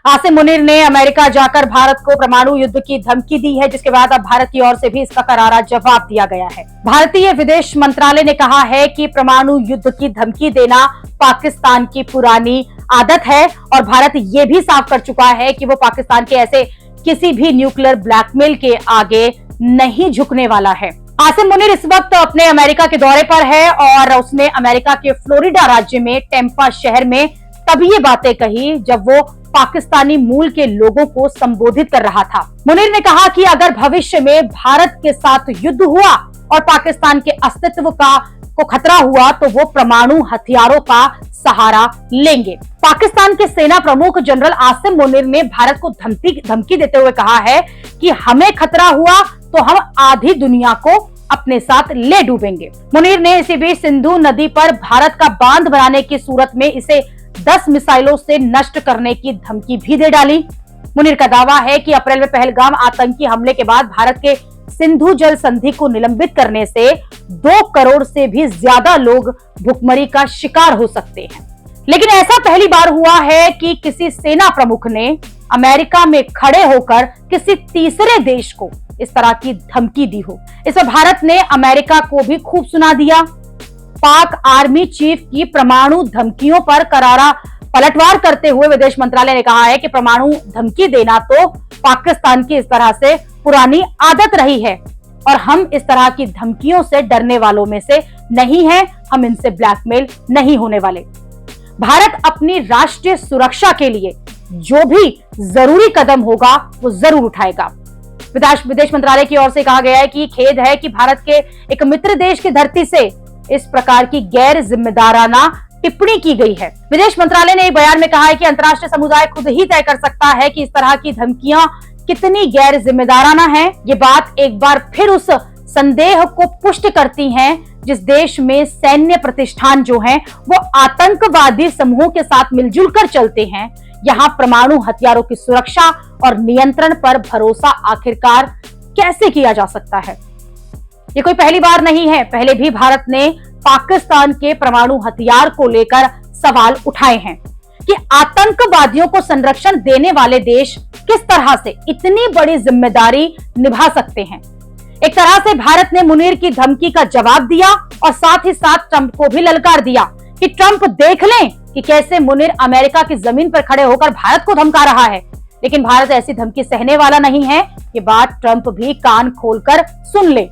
आसिम मुनीर ने अमेरिका जाकर भारत को परमाणु युद्ध की धमकी दी है, जिसके बाद अब भारत की ओर से भी इसका करारा जवाब दिया गया है। भारतीय विदेश मंत्रालय ने कहा है कि परमाणु युद्ध की धमकी देना पाकिस्तान की पुरानी आदत है और भारत ये भी साफ कर चुका है कि वो पाकिस्तान के ऐसे किसी भी न्यूक्लियर ब्लैकमेल के आगे नहीं झुकने वाला है। आसिम मुनीर इस वक्त अपने अमेरिका के दौरे पर है और उसने अमेरिका के फ्लोरिडा राज्य में टेम्पा शहर में तब ये बातें कही जब वो पाकिस्तानी मूल के लोगों को संबोधित कर रहा था। मुनीर ने कहा कि अगर भविष्य में भारत के साथ युद्ध हुआ और पाकिस्तान के अस्तित्व को खतरा हुआ तो वो परमाणु हथियारों का सहारा लेंगे। पाकिस्तान के सेना प्रमुख जनरल आसिम मुनीर ने भारत को धमकी देते हुए कहा है कि हमें खतरा हुआ तो हम आधी दुनिया को अपने साथ ले डूबेंगे। मुनीर ने इसी बीच सिंधु नदी पर भारत का बांध बनाने की सूरत में इसे 10 मिसाइलों से नष्ट करने की धमकी भी दे डाली। मुनीर का दावा है कि अप्रैल में पहलगाम आतंकी हमले के बाद भारत के सिंधु जल संधि को निलंबित करने से 2 करोड़ से भी ज्यादा लोग भुखमरी का शिकार हो सकते हैं। लेकिन ऐसा पहली बार हुआ है कि किसी सेना प्रमुख ने अमेरिका में खड़े होकर किसी तीसरे देश को इस तरह की धमकी दी हो। इसमें भारत ने अमेरिका को भी खूब सुना दिया। पाक आर्मी चीफ की परमाणु धमकियों पर करारा पलटवार करते हुए विदेश मंत्रालय ने कहा है कि परमाणु धमकी देना तो पाकिस्तान की इस तरह से पुरानी आदत रही है और हम इस तरह की धमकियों से डरने वालों में से नहीं हैं, हम इनसे ब्लैकमेल नहीं होने वाले। भारत अपनी राष्ट्रीय सुरक्षा के लिए जो भी जरूरी कदम होगा वो जरूर उठाएगा। विदेश मंत्रालय की ओर से कहा गया है कि खेद है कि भारत के एक मित्र देश की धरती से इस प्रकार की गैर जिम्मेदाराना टिप्पणी की गई है। विदेश मंत्रालय ने एक बयान में कहा है कि अंतर्राष्ट्रीय समुदाय खुद ही तय कर सकता है कि इस तरह की धमकियां कितनी गैर जिम्मेदाराना हैं। ये बात एक बार फिर उस संदेह को पुष्ट करती हैं जिस देश में सैन्य प्रतिष्ठान जो हैं वो आतंकवादी समूहों के साथ मिलजुल कर चलते हैं। यहाँ परमाणु हथियारों की सुरक्षा और नियंत्रण पर भरोसा आखिरकार कैसे किया जा सकता है? ये कोई पहली बार नहीं है, पहले भी भारत ने पाकिस्तान के परमाणु हथियार को लेकर सवाल उठाए हैं कि आतंकवादियों को संरक्षण देने वाले देश किस तरह से इतनी बड़ी जिम्मेदारी निभा सकते हैं। एक तरह से भारत ने मुनीर की धमकी का जवाब दिया और साथ ही साथ ट्रंप को भी ललकार दिया कि ट्रंप देख लें कि कैसे मुनीर अमेरिका की जमीन पर खड़े होकर भारत को धमका रहा है। लेकिन भारत ऐसी धमकी सहने वाला नहीं है। ये बात ट्रंप भी कान खोलकर सुन ले।